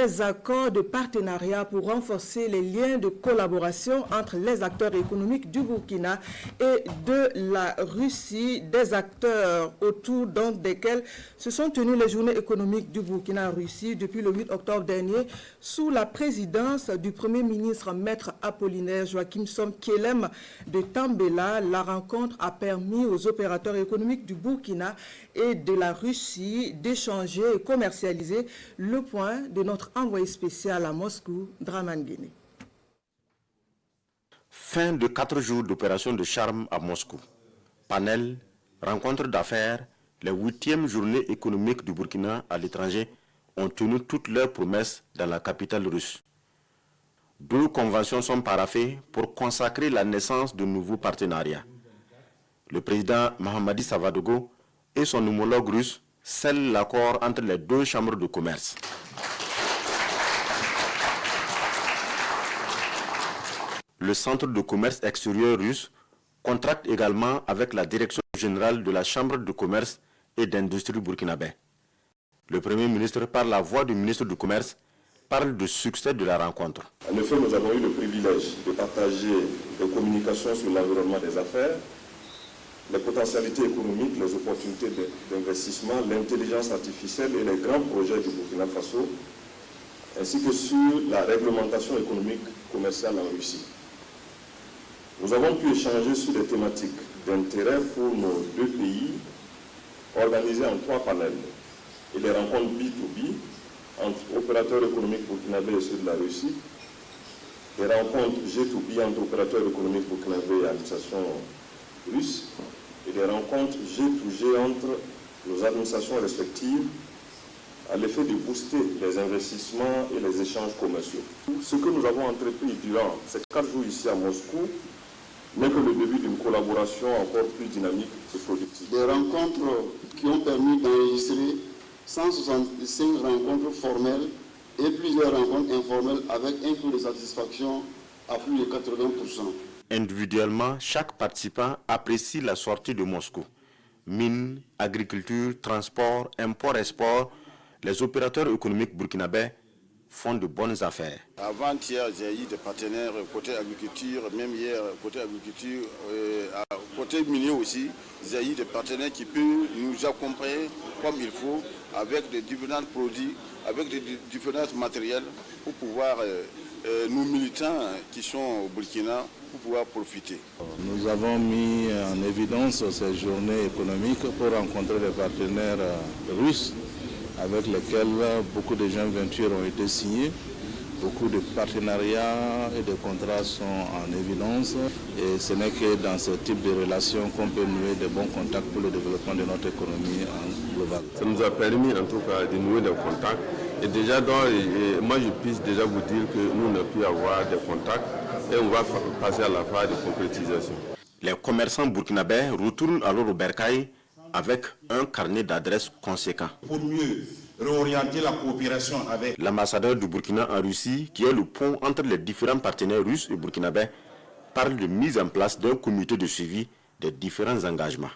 des accords de partenariat pour renforcer les liens de collaboration entre les acteurs économiques du Burkina et de la Russie, des acteurs autour desquels se sont tenues les journées économiques du Burkina en Russie depuis le 8 octobre dernier sous la présidence du Premier ministre Maître Apollinaire Joachim Sonkelem de Tambela. La rencontre a permis aux opérateurs économiques du Burkina et de la Russie d'échanger et commercialiser. Le point de notre envoyé spécial à Moscou, Draman Guéné. Fin de 4 jours d'opération de charme à Moscou. Panel, rencontres d'affaires, les 8e journées économiques du Burkina à l'étranger ont tenu toutes leurs promesses dans la capitale russe. 2 conventions sont paraphées pour consacrer la naissance de nouveaux partenariats. Le président Mahamadou Savadogo et son homologue russe scellent l'accord entre les 2 chambres de commerce. Le centre de commerce extérieur russe contracte également avec la direction générale de la chambre de commerce et d'industrie burkinabé. Le Premier ministre, par la voix du ministre du Commerce, parle du succès de la rencontre. En effet, nous avons eu le privilège de partager des communications sur l'environnement des affaires, les potentialités économiques, les opportunités d'investissement, l'intelligence artificielle et les grands projets du Burkina Faso, ainsi que sur la réglementation économique commerciale en Russie. Nous avons pu échanger sur des thématiques d'intérêt pour nos 2 pays, organisées en 3 panels, et des rencontres B2B entre opérateurs économiques burkinabés et ceux de la Russie, des rencontres G2B entre opérateurs économiques burkinabés et administration russe, et des rencontres G2G entre nos administrations respectives à l'effet de booster les investissements et les échanges commerciaux. Ce que nous avons entrepris durant ces 4 jours ici à Moscou n'est que le début d'une collaboration encore plus dynamique et productive. Des rencontres qui ont permis d'enregistrer 165 rencontres formelles et plusieurs rencontres informelles avec un taux de satisfaction à plus de 80%. Individuellement, chaque participant apprécie la sortie de Moscou. Mines, agriculture, transport, import-export, les opérateurs économiques burkinabés font de bonnes affaires. Avant-hier, j'ai eu des partenaires côté agriculture, même hier côté agriculture, côté minier aussi, j'ai eu des partenaires qui peuvent nous accompagner comme il faut avec des différents produits, avec des différents matériels pour pouvoir, nous militants qui sont au Burkina, pour pouvoir profiter. Nous avons mis en évidence ces journées économiques pour rencontrer les partenaires russes avec lesquels beaucoup de joint ventures ont été signés. Beaucoup de partenariats et de contrats sont en évidence et ce n'est que dans ce type de relations qu'on peut nouer de bons contacts pour le développement de notre économie en global. Ça nous a permis en tout cas de nouer des contacts et déjà moi je puisse déjà vous dire que nous n'avons pu avoir des contacts et on va passer à la phase de concrétisation. Les commerçants burkinabés retournent alors au Bercail avec un carnet d'adresses conséquent. Pour mieux réorienter la coopération avec l'ambassadeur du Burkina en Russie, qui est le pont entre les différents partenaires russes et burkinabés, parle de mise en place d'un comité de suivi des différents engagements.